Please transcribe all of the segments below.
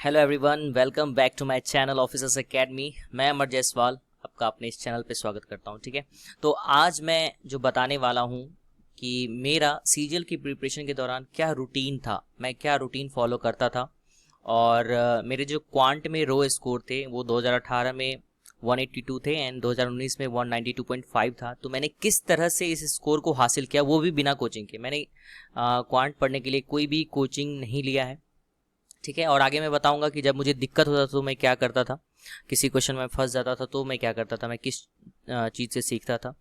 Hello everyone, welcome back to my channel officers academy. मैं अमर जायसवाल आपका अपने इस चैनल पे स्वागत करता हूं। ठीक है, तो आज मैं जो बताने वाला हूं कि मेरा सीजीएल की प्रिपरेशन के दौरान क्या रूटीन था, मैं क्या रूटीन फॉलो करता था। और मेरे जो क्वांट में रो स्कोर थे वो 2018 में 182 थे एंड 2019 में 192.5 था। तो मैंने किस तरह से इस स्कोर को हासिल किया, वो भी बिना कोचिंग के। मैंने क्वांट पढ़ने के लिए कोई भी कोचिंग नहीं लिया है। ठीक है, और आगे मैं बताऊंगा कि जब मुझे दिक्कत होता था तो मैं क्या करता था, किसी क्वेश्चन में फंस जाता था तो मैं क्या करता था, मैं किस चीज़ से सीखता था।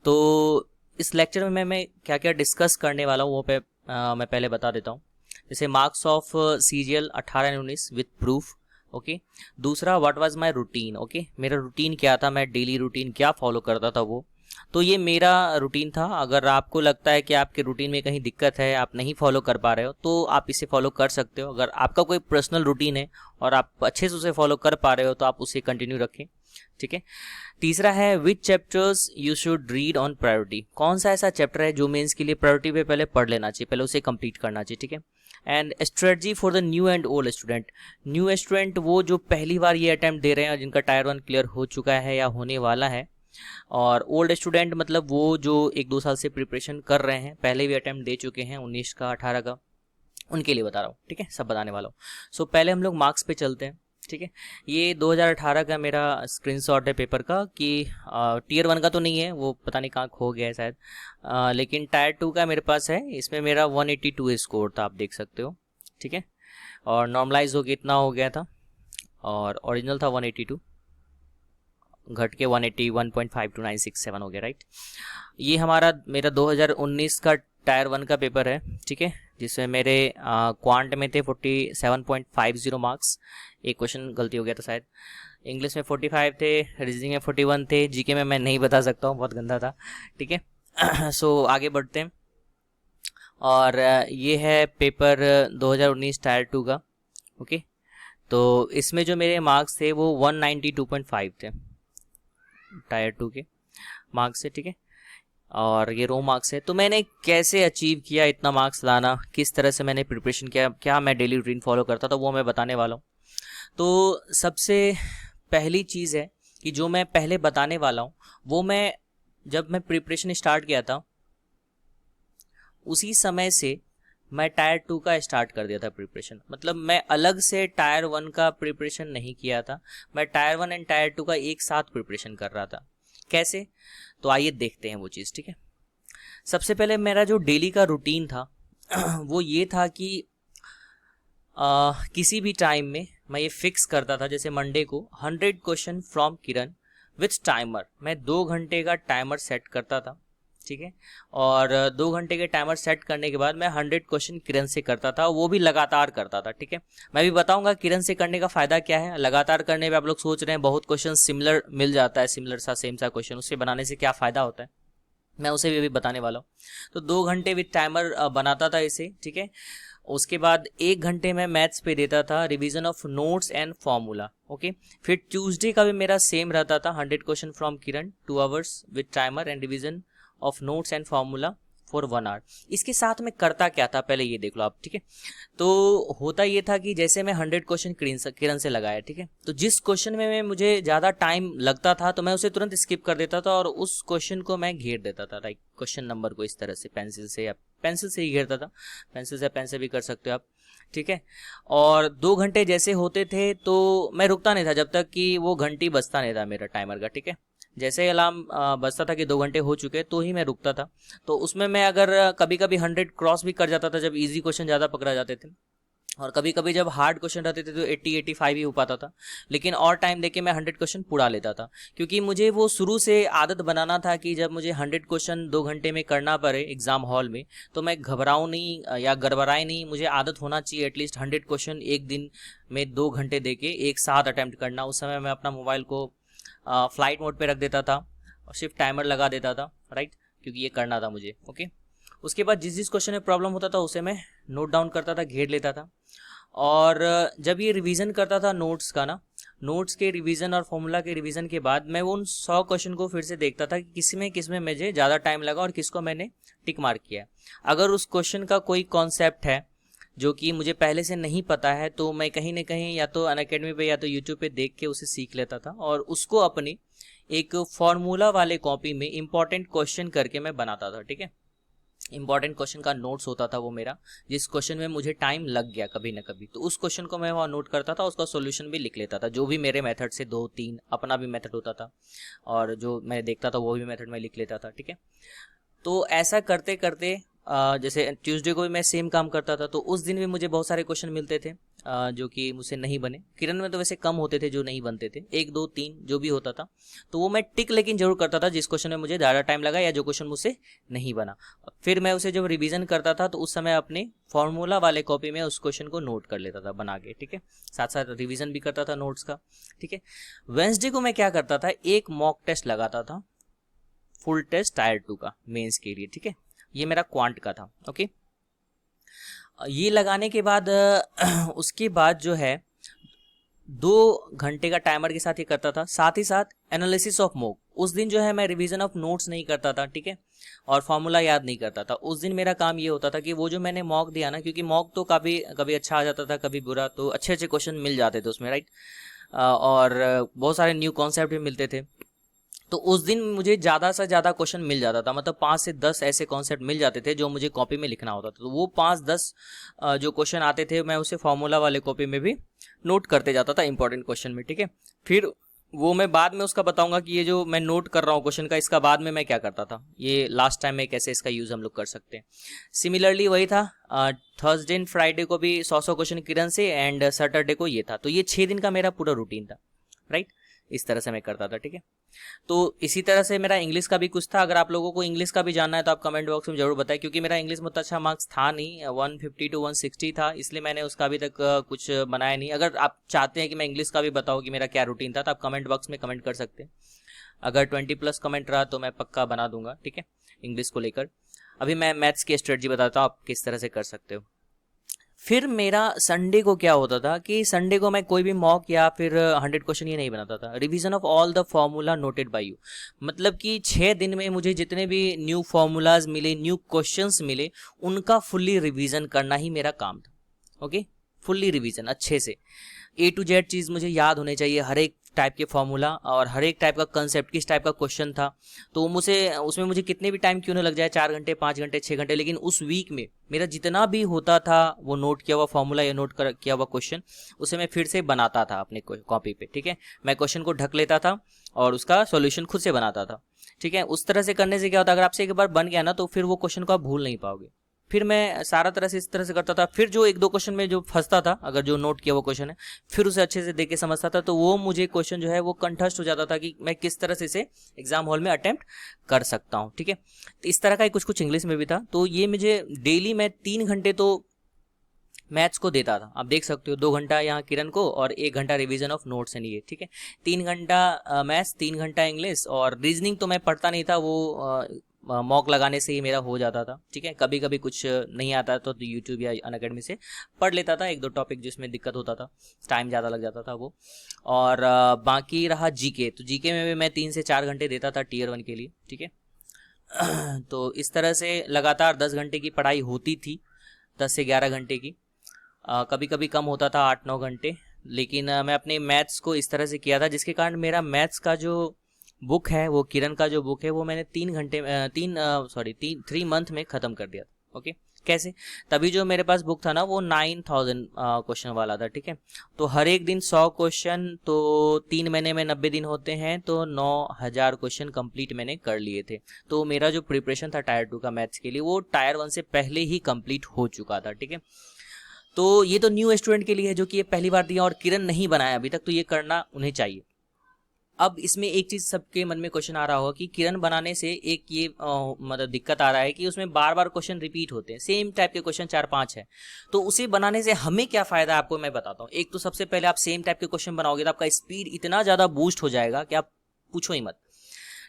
तो इस लेक्चर में मैं क्या क्या डिस्कस करने वाला हूँ वो मैं पहले बता देता हूँ। जैसे marks of CGL 18-19 with proof. Okay, दूसरा what was my routine. Okay, मेरा रूटीन क्या था, मैं डेली रूटीन क्या फॉलो करता था वो। तो ये मेरा रूटीन था। अगर आपको लगता है कि आपके रूटीन में कहीं दिक्कत है, आप नहीं फॉलो कर पा रहे हो, तो आप इसे फॉलो कर सकते हो। अगर आपका कोई पर्सनल रूटीन है और आप अच्छे से उसे फॉलो कर पा रहे हो तो आप उसे कंटिन्यू रखें। ठीक है, तीसरा है which chapters you should read on priority. कौन सा ऐसा चैप्टर है जो मेंस के लिए प्रायोरिटी पे पहले पढ़ लेना चाहिए, पहले उसे कंप्लीट करना चाहिए। ठीक है, and strategy for the new and old student. New student वो जो पहली बार ये अटेम्प्ट दे रहे हैं और जिनका टायर 1 क्लियर हो चुका है या होने वाला है, और ओल्ड स्टूडेंट मतलब वो जो 1-2 साल से प्रिपरेशन कर रहे हैं, पहले भी अटेम्प्ट दे चुके हैं 19 का 18 का, उनके लिए बता रहा हूँ। ठीक है, सब बताने वाला हूँ। सो पहले हम लोग मार्क्स पे चलते हैं। ठीक है, ये 2018 का मेरा स्क्रीनशॉट है पेपर का कि टीयर 1 का तो नहीं है, वो पता नहीं कहाँ खो गया है शायद, लेकिन टायर 2 का मेरे पास है। इसमें मेरा 182 स्कोर था, आप देख सकते हो। ठीक है, और नॉर्मलाइज हो के इतना हो गया था और ओरिजिनल था 182, घट के 181.52967 हो गया। राइट, ये मेरा 2019 का टायर 1 का पेपर है। ठीक है, जिसमें मेरे क्वांट में थे 47.50 मार्क्स। एक क्वेश्चन गलती हो गया था शायद। इंग्लिश में 45 थे, रीजनिंग में 41 थे, जीके में मैं नहीं बता सकता हूँ, बहुत गंदा था। ठीक है, सो आगे बढ़ते हैं। और ये है पेपर 2019 टायर 2 का। ओके, तो इसमें जो मेरे मार्क्स थे वो 192.5 थे, टायर 2 के मार्क्स से। ठीक है, और ये रो मार्क्स है। तो मैंने कैसे अचीव किया इतना मार्क्स लाना, किस तरह से मैंने प्रिपरेशन किया, क्या मैं डेली रूटीन फॉलो करता था, वो मैं बताने वाला हूँ। तो सबसे पहली चीज़ है कि जो मैं पहले बताने वाला हूँ वो मैं जब मैं प्रिपरेशन स्टार्ट किया था उसी समय से मैं टायर 2 का स्टार्ट कर दिया था प्रिपरेशन। मतलब मैं अलग से टायर 1 का प्रिपरेशन नहीं किया था, मैं टायर 1 एंड टायर 2 का एक साथ प्रिपरेशन कर रहा था। कैसे, तो आइए देखते हैं वो चीज़। ठीक है, सबसे पहले मेरा जो डेली का रूटीन था वो ये था कि किसी भी टाइम में मैं ये फिक्स करता था, जैसे मंडे को 100 question from Kiran with timer. मैं 2 घंटे का टाइमर सेट करता था। ठीक है, और 2 घंटे के टाइमर सेट करने के बाद मैं 100 क्वेश्चन किरण से करता था, वो भी लगातार करता था। ठीक है, मैं भी बताऊंगा किरण से करने का फायदा क्या है। लगातार करने पे आप लोग सोच रहे हैं बहुत क्वेश्चन सिमिलर मिल जाता है, सिमिलर सा सेम सा क्वेश्चन, उससे बनाने से क्या फायदा होता है, मैं उसे भी अभी बताने वाला हूँ। तो 2 घंटे विथ टाइमर बनाता था इसे। ठीक है, उसके बाद 1 घंटे में मैथ्स पे देता था, revision of notes and formula. Okay, फिर ट्यूसडे का भी मेरा सेम रहता था, 100 question from Kiran, 2 hours with timer and revision of notes and formula for 1 hour. इसके साथ में करता क्या था पहले ये देख लो आप। ठीक है, तो होता ये था कि जैसे मैं 100 क्वेश्चन किरण से लगाया, ठीक है, तो जिस क्वेश्चन में मुझे ज़्यादा टाइम लगता था तो मैं उसे तुरंत स्किप कर देता था और उस क्वेश्चन को मैं घेर देता था, लाइक क्वेश्चन नंबर को इस तरह से पेंसिल से, या पेंसिल से ही घेरता था, पेंसिल से पेन से भी कर सकते हो आप। ठीक है, और 2 घंटे जैसे होते थे तो मैं रुकता नहीं था जब तक कि वो घंटी बजता नहीं था मेरा टाइमर का। ठीक है, जैसे ही अलार्म बजता था कि 2 घंटे हो चुके तो ही मैं रुकता था। तो उसमें मैं अगर कभी कभी 100 क्रॉस भी कर जाता था जब इजी क्वेश्चन ज़्यादा पकड़ा जाते थे, और कभी कभी जब हार्ड क्वेश्चन रहते थे तो 80-85 ही हो पाता था। लेकिन और टाइम देके मैं 100 क्वेश्चन पूरा लेता था, क्योंकि मुझे वो शुरू से आदत बनाना था कि जब मुझे 100 क्वेश्चन 2 घंटे में करना पड़े एग्जाम हॉल में तो मैं घबराऊँ नहीं या गड़बड़ाए नहीं। मुझे आदत होना चाहिए एटलीस्ट 100 क्वेश्चन एक दिन में 2 घंटे दे के एक साथ अटैम्प्ट करना। उस समय मैं अपना मोबाइल को फ्लाइट मोड पे रख देता था और सिर्फ टाइमर लगा देता था। राइट, क्योंकि ये करना था मुझे। ओके, उसके बाद जिस जिस क्वेश्चन में प्रॉब्लम होता था उसे मैं नोट डाउन करता था, घेर लेता था। और जब ये रिवीजन करता था नोट्स का ना, नोट्स के रिवीजन और फॉर्मूला के रिवीजन के बाद मैं उन 100 क्वेश्चन को फिर से देखता था कि किसमें मुझे ज़्यादा टाइम लगा और किसको मैंने टिक मार्क किया है। अगर उस क्वेश्चन का कोई कॉन्सेप्ट है जो कि मुझे पहले से नहीं पता है, तो मैं कहीं ना कहीं या तो अनअकैडमी पे या तो यूट्यूब पे देख के उसे सीख लेता था और उसको अपनी एक फॉर्मूला वाले कॉपी में इंपॉर्टेंट क्वेश्चन करके मैं बनाता था। ठीक है, इंपॉर्टेंट क्वेश्चन का नोट्स होता था वो मेरा, जिस क्वेश्चन में मुझे टाइम लग गया कभी ना कभी, तो उस क्वेश्चन को मैं वहाँ नोट करता था, उसका सॉल्यूशन भी लिख लेता था, जो भी मेरे मेथड से 2-3 अपना भी मेथड होता था और जो मैं देखता था वो भी मेथड मैं लिख लेता था। ठीक है, तो ऐसा करते करते जैसे ट्यूसडे को भी मैं सेम काम करता था, तो उस दिन भी मुझे बहुत सारे क्वेश्चन मिलते थे जो कि मुझसे नहीं बने। किरण में तो वैसे कम होते थे जो नहीं बनते थे, 1 2 3 जो भी होता था, तो वो मैं टिक लेकिन जरूर करता था जिस क्वेश्चन में मुझे ज़्यादा टाइम लगा या जो क्वेश्चन मुझसे नहीं बना। फिर मैं उसे जब रिवीजन करता था तो उस समय अपने फॉर्मूला वाले कॉपी में उस क्वेश्चन को नोट कर लेता था बना के। ठीक है, साथ साथ रिविजन भी करता था नोट्स का। ठीक है, वेंसडे को मैं क्या करता था, एक मॉक टेस्ट लगाता था, फुल टेस्ट टायर 2 का मेंस के लिए। ठीक है, ये मेरा क्वांट का था। ओके, ये लगाने के बाद उसके बाद जो है 2 घंटे का टाइमर के साथ ये करता था, साथ ही साथ एनालिसिस ऑफ मॉक। उस दिन जो है मैं रिवीजन ऑफ नोट्स नहीं करता था, ठीक है, और फॉर्मूला याद नहीं करता था। उस दिन मेरा काम ये होता था कि वो जो मैंने मॉक दिया ना, क्योंकि मॉक तो कभी अच्छा आ जाता था, कभी बुरा, तो अच्छे अच्छे क्वेश्चन मिल जाते थे उसमें, राइट, और बहुत सारे न्यू कॉन्सेप्ट भी मिलते थे। तो उस दिन मुझे ज़्यादा से ज़्यादा क्वेश्चन मिल जाता था, मतलब 5 से 10 ऐसे कॉन्सेप्ट मिल जाते थे जो मुझे कॉपी में लिखना होता था। तो वो 5-10 जो क्वेश्चन आते थे मैं उसे फॉर्मूला वाले कॉपी में भी नोट करते जाता था इंपॉर्टेंट क्वेश्चन में। ठीक है, फिर वो मैं बाद में उसका बताऊंगा कि ये जो मैं नोट कर रहा हूँ क्वेश्चन का, इसका बाद में मैं क्या करता था, ये लास्ट टाइम में कैसे इसका यूज़ हम लोग कर सकते हैं। सिमिलरली वही था, थर्सडे एंड फ्राइडे को भी 100 क्वेश्चन किरण से, एंड सैटरडे को ये था। तो ये 6 दिन का मेरा पूरा रूटीन था, राइट, इस तरह से मैं करता था। ठीक है, तो इसी तरह से मेरा इंग्लिश का भी कुछ था। अगर आप लोगों को इंग्लिश का भी जानना है तो आप कमेंट बॉक्स में जरूर बताएं, क्योंकि मेरा इंग्लिश में उतना अच्छा मार्क्स था नहीं, 150 to 160 था, इसलिए मैंने उसका अभी तक कुछ बनाया नहीं। अगर आप चाहते हैं कि मैं इंग्लिश का भी बताऊं कि मेरा क्या रूटीन था, तो आप कमेंट बॉक्स में कमेंट कर सकते हैं। अगर 20+ कमेंट रहा तो मैं पक्का बना दूंगा। ठीक है, इंग्लिश को लेकर। अभी मैं मैथ्स की स्ट्रेटजी बताता हूँ आप किस तरह से कर सकते हो। फिर मेरा संडे को क्या होता था कि संडे को मैं कोई भी मॉक या फिर 100 क्वेश्चन ये नहीं बनाता था, revision of all the formula noted bye you. मतलब कि 6 दिन में मुझे जितने भी न्यू फॉर्मूलाज मिले, न्यू क्वेश्चंस मिले, उनका फुल्ली रिवीजन करना ही मेरा काम था। ओके, फुल्ली रिवीजन अच्छे से, A to Z चीज़ मुझे याद होनी चाहिए, हर एक टाइप के फॉर्मूला और हर एक टाइप का कंसेप्ट, किस टाइप का क्वेश्चन था, तो मुझे उसमें मुझे कितने भी टाइम क्यों ना लग जाए, 4 घंटे 5 घंटे 6 घंटे, लेकिन उस वीक में मेरा जितना भी होता था वो नोट किया हुआ फॉर्मूला या नोट किया हुआ क्वेश्चन, उसे मैं फिर से बनाता था अपने कॉपी पे। ठीक है, मैं क्वेश्चन को ढक लेता था और उसका सॉल्यूशन खुद से बनाता था। ठीक है, उस तरह से करने से क्या होता है, अगर आपसे एक बार बन गया ना तो फिर वो क्वेश्चन को आप भूल नहीं पाओगे। फिर मैं सारा तरह से इस तरह से करता था। फिर जो 1-2 क्वेश्चन में जो फंसता था, अगर जो नोट किया वो क्वेश्चन है, फिर उसे अच्छे से देख के समझता था, तो वो मुझे क्वेश्चन जो है वो कंठस्थ हो जाता था कि मैं किस तरह से इसे एग्जाम हॉल में अटेम्प्ट कर सकता हूँ। ठीक है, तो इस तरह का कुछ कुछ इंग्लिश में भी था। तो ये मुझे डेली मैं 3 घंटे तो मैथ्स को देता था। आप देख सकते हो 2 घंटा यहाँ किरण को और 1 घंटा रिवीजन ऑफ नोट्स एंड ये। ठीक है, 3 घंटा मैथ्स, 3 घंटा इंग्लिश, और रीजनिंग तो मैं पढ़ता नहीं था, वो मॉक लगाने से ही मेरा हो जाता था। ठीक है, कभी कभी कुछ नहीं आता तो यूट्यूब या अनअकैडमी से पढ़ लेता था 1-2 टॉपिक जिसमें दिक्कत होता था, टाइम ज़्यादा लग जाता था वो। और बाकी रहा जीके, तो जीके में भी मैं 3 से 4 घंटे देता था Tier 1 के लिए। ठीक है, तो इस तरह से लगातार 10 घंटे की पढ़ाई होती थी, 10 से 11 घंटे की, कभी कभी कम होता था 8-9 घंटे। लेकिन मैं अपने मैथ्स को इस तरह से किया था जिसके कारण मेरा मैथ्स का जो बुक है, वो किरण का जो बुक है, वो मैंने 3 मंथ में ख़त्म कर दिया था। ओके, कैसे, तभी जो मेरे पास बुक था ना वो 9000 क्वेश्चन वाला था। ठीक है, तो हर एक दिन 100 क्वेश्चन, तो 3 महीने में 90 दिन होते हैं, तो 9000 क्वेश्चन कंप्लीट मैंने कर लिए थे। तो मेरा जो प्रिपरेशन था Tier 2 का मैथ्स के लिए, वो Tier 1 से पहले ही कंप्लीट हो चुका था। ठीक है, तो ये तो न्यू स्टूडेंट के लिए है जो कि ये पहली बार दिया और किरण नहीं बनाया अभी तक, तो ये करना उन्हें चाहिए। अब इसमें एक चीज सबके मन में क्वेश्चन आ रहा होगा कि किरण बनाने से एक ये मतलब दिक्कत आ रहा है कि उसमें बार बार क्वेश्चन रिपीट होते हैं, सेम टाइप के क्वेश्चन 4-5 है, तो उसे बनाने से हमें क्या फायदा है आपको मैं बताता हूँ। एक तो सबसे पहले आप सेम टाइप के क्वेश्चन बनाओगे तो आपका स्पीड इतना ज्यादा बूस्ट हो जाएगा कि आप पूछो ही मत।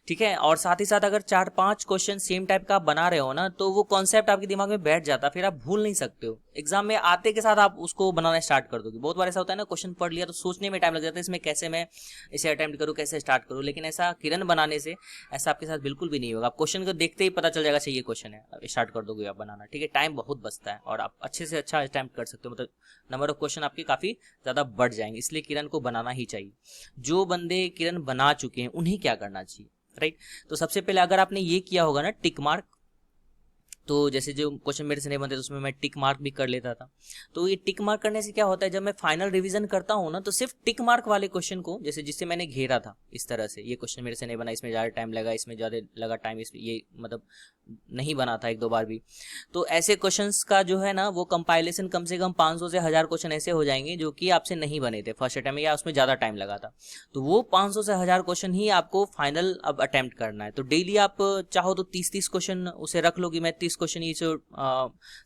ठीक है। और साथ ही साथ अगर 4-5 क्वेश्चन सेम टाइप का आप बना रहे हो ना, तो वो कॉन्सेप्ट आपके दिमाग में बैठ जाता, फिर आप भूल नहीं सकते हो। एग्जाम में आते के साथ आप उसको बनाना स्टार्ट कर दोगे। बहुत बार ऐसा होता है ना, क्वेश्चन पढ़ लिया तो सोचने में टाइम लग जाता है, इसमें कैसे मैं इसे अटेम्प्ट करूँ, कैसे स्टार्ट करूँ। लेकिन ऐसा किरण बनाने से ऐसा आपके साथ बिल्कुल भी नहीं होगा। आप क्वेश्चन को देखते ही पता चल जाएगा सही ये क्वेश्चन है, स्टार्ट कर दोगे आप बनाना। ठीक है, टाइम बहुत बचता है और आप अच्छे से अच्छा अटेम्प्ट कर सकते हो, मतलब नंबर ऑफ क्वेश्चन आपके काफी ज्यादा बढ़ जाएंगे। इसलिए किरण को बनाना ही चाहिए। जो बंदे किरण बना चुके हैं उन्हें क्या करना चाहिए, राइट। तो सबसे पहले अगर आपने ये किया होगा ना टिक मार्क, तो जैसे जो क्वेश्चन मेरे से नहीं बनते तो उसमें मैं टिक मार्क भी कर लेता था। तो ये टिक मार्क करने से क्या होता है, जब मैं फाइनल रिवीजन करता हूँ ना, तो सिर्फ टिक मार्क वाले क्वेश्चन को, जैसे जिससे मैंने घेरा था इस तरह से, ये क्वेश्चन मेरे से नहीं बना, इसमें ज़्यादा टाइम लगा, इसमें ज़्यादा लगा टाइम, इसमें ये मतलब नहीं बना था 1-2 बार भी। तो ऐसे क्वेश्चंस का जो है ना, वो कंपाइलेशन कम से कम 500 से 1000 क्वेश्चन ऐसे हो जाएंगे जो कि आपसे नहीं बने थे फर्स्ट अटैम्प्ट में, या उसमें ज़्यादा टाइम लगा था। तो वो 500 से 1000 क्वेश्चन ही आपको फाइनल अब अटैम्प्ट करना है। तो डेली आप चाहो तो 30-30 क्वेश्चन उसे रख लो कि मैं 30 क्वेश्चन ये जो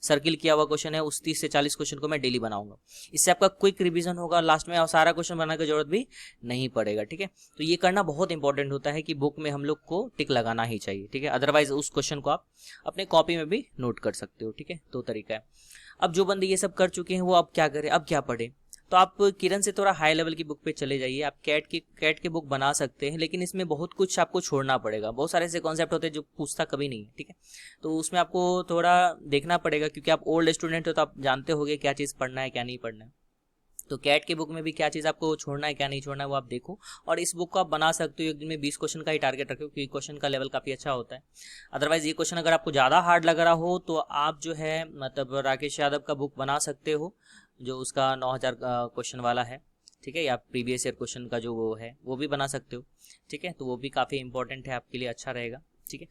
सर्किल किया हुआ क्वेश्चन है उस 30 से 40 क्वेश्चन को मैं डेली बनाऊंगा। इससे आपका क्विक रिवीजन होगा, लास्ट में सारा क्वेश्चन बनाने की जरूरत भी नहीं पड़ेगा। ठीक है, तो ये करना बहुत इंपॉर्टेंट होता है कि बुक में हम लोग को टिक लगाना ही चाहिए। ठीक है, अदरवाइज उस क्वेश्चन को आप अपने कॉपी में भी नोट कर सकते हो। ठीक है, तो तरीका है। अब जो बंदे ये सब कर चुके हैं वो अब क्या करें, अब क्या पढ़े। तो आप किरण से थोड़ा हाई लेवल की बुक पे चले जाइए। आप कैट की बुक बना सकते हैं, लेकिन इसमें बहुत कुछ आपको छोड़ना पड़ेगा। बहुत सारे ऐसे कॉन्सेप्ट होते हैं जो पूछता कभी नहीं है। ठीक है, तो उसमें आपको थोड़ा देखना पड़ेगा, क्योंकि आप ओल्ड स्टूडेंट हो तो आप जानते होंगे क्या चीज़ पढ़ना है क्या नहीं पढ़ना है। तो कैट की बुक में भी क्या चीज़ आपको छोड़ना है क्या नहीं छोड़ना है वो आप देखो। और इस बुक को आप बना सकते हो, एक दिन में 20 क्वेश्चन का ही टारगेट रखो, क्योंकि क्वेश्चन का लेवल काफ़ी अच्छा होता है। अदरवाइज ये क्वेश्चन अगर आपको ज़्यादा हार्ड लग रहा हो तो आप जो है मतलब राकेश यादव का बुक बना सकते हो, जो उसका 9000 क्वेश्चन वाला है। ठीक है, या प्रीवियस ईयर क्वेश्चन का जो वो है वो भी बना सकते हो। ठीक है, तो वो भी काफ़ी इंपॉर्टेंट है आपके लिए, अच्छा रहेगा। ठीक है,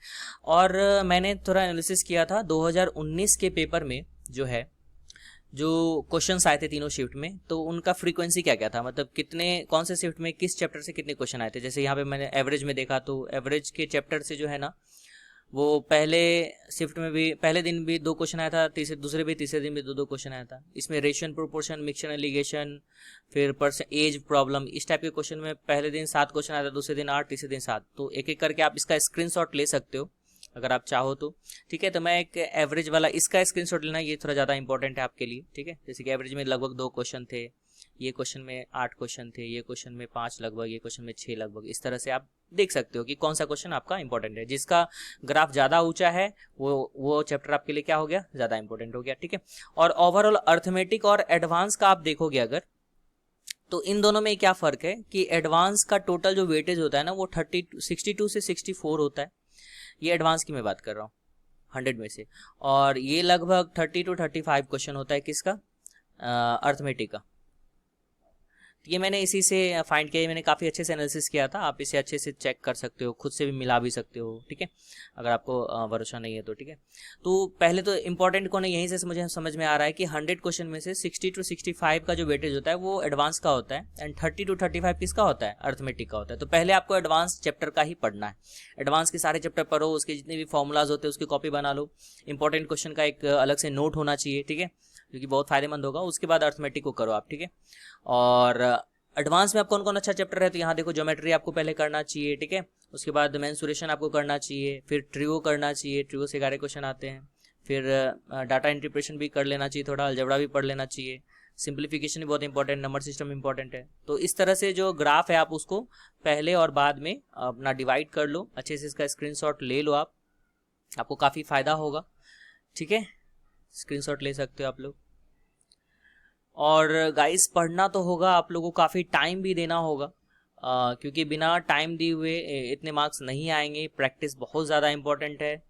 और मैंने थोड़ा एनालिसिस किया था 2019 के पेपर में जो है, जो क्वेश्चंस आए थे तीनों शिफ्ट में, तो उनका फ्रीक्वेंसी क्या क्या था, मतलब कितने कौन से शिफ्ट में किस चैप्टर से कितने क्वेश्चन आए थे। जैसे यहाँ पे मैंने एवरेज में देखा, तो एवरेज के चैप्टर से जो है ना, वो पहले शिफ्ट में भी पहले दिन भी 2 क्वेश्चन आया था, तीसरे दिन भी 2 क्वेश्चन आया था। इसमें रेशियन प्रोपोर्शन, मिक्सचर एलिगेशन, फिर एज प्रॉब्लम, इस टाइप के क्वेश्चन में पहले दिन 7 क्वेश्चन आया था, दूसरे दिन 8, तीसरे दिन 7। तो एक एक करके आप इसका स्क्रीनशॉट ले सकते हो अगर आप चाहो तो। ठीक है, तो मैं एक एवरेज वाला इसका स्क्रीनशॉट लेना, ये थोड़ा ज़्यादा इंपॉर्टेंट है आपके लिए। ठीक है, जैसे कि एवरेज में लगभग 2 क्वेश्चन थे, ये क्वेश्चन में 8 क्वेश्चन थे, ये क्वेश्चन में 5 लगभग, ये क्वेश्चन में 6 लगभग। इस तरह से आप देख सकते हो कि कौन सा क्वेश्चन आपका इंपॉर्टेंट है। जिसका ग्राफ ज़्यादा ऊंचा है वो चैप्टर आपके लिए क्या हो गया, ज़्यादा इंपॉर्टेंट हो गया। ठीक है, और ओवरऑल अर्थमेटिक और एडवांस का आप देखोगे अगर, तो इन दोनों में क्या फ़र्क है कि एडवांस का टोटल जो वेटेज होता है ना, वो 62 से 64 होता है। ये एडवांस की मैं बात कर रहा हूँ 100 में से। और ये लगभग 30 to 35 क्वेश्चन होता है किसका, अर्थमेटिक का। ये मैंने इसी से फाइंड किया, मैंने काफ़ी अच्छे से एनालिसिस किया था। आप इसे अच्छे से चेक कर सकते हो, खुद से भी मिला भी सकते हो। ठीक है, अगर आपको भरोसा नहीं है तो। ठीक है, तो पहले तो इंपॉर्टेंट को यहीं से मुझे समझ में आ रहा है कि 100 क्वेश्चन में से 60 to 65 का जो वेटेज होता है वो एडवांस का होता है, एंड 30 to 35 किसका होता है, अर्थमेटिक का होता है। तो पहले आपको एडवांस चैप्टर का ही पढ़ना है। एडवांस के सारे चैप्टर पढ़ो, उसके जितने भी फॉर्मूलाज होते हैं उसकी कॉपी बना लो। इंपॉर्टेंट क्वेश्चन का एक अलग से नोट होना चाहिए। ठीक है, जो कि बहुत फायदेमंद होगा। उसके बाद अर्थमेटिक को करो आप। ठीक है, और एडवांस में आप कौन कौन अच्छा चैप्टर है, तो यहाँ देखो ज्योमेट्री आपको पहले करना चाहिए। ठीक है, उसके बाद मेंसुरेशन आपको करना चाहिए, फिर ट्रियो करना चाहिए, ट्रियो से 11 क्वेश्चन आते हैं। फिर डाटा इंटरप्रिटेशन भी कर लेना चाहिए, थोड़ा अलजेब्रा भी पढ़ लेना चाहिए। सिंप्लीफिकेशन भी बहुत इंपॉर्टेंट, नंबर सिस्टम इंपॉर्टेंट है। तो इस तरह से जो ग्राफ है आप उसको पहले और बाद में अपना डिवाइड कर लो, अच्छे से इसका स्क्रीनशॉट ले लो आप, आपको काफ़ी फायदा होगा। ठीक है, स्क्रीनशॉट ले सकते हो आप लोग। और गाइस पढ़ना तो होगा आप लोगों को, काफ़ी टाइम भी देना होगा, क्योंकि बिना टाइम दिए हुए इतने मार्क्स नहीं आएंगे। प्रैक्टिस बहुत ज़्यादा इंपॉर्टेंट है।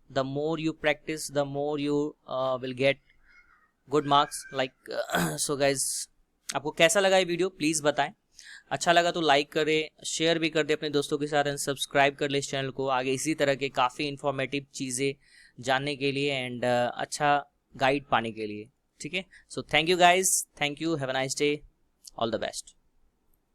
The more you practice the more you will get good marks like so guys, आपको कैसा लगा ये वीडियो प्लीज़ बताएं। अच्छा लगा तो लाइक करें, शेयर भी कर दे अपने दोस्तों के साथ, एंड सब्सक्राइब कर ले इस चैनल को आगे इसी तरह के काफ़ी इन्फॉर्मेटिव चीज़ें जानने के लिए एंड अच्छा गाइड पाने के लिए। ठीक है, so thank you guys, thank you, have a nice day, all the best.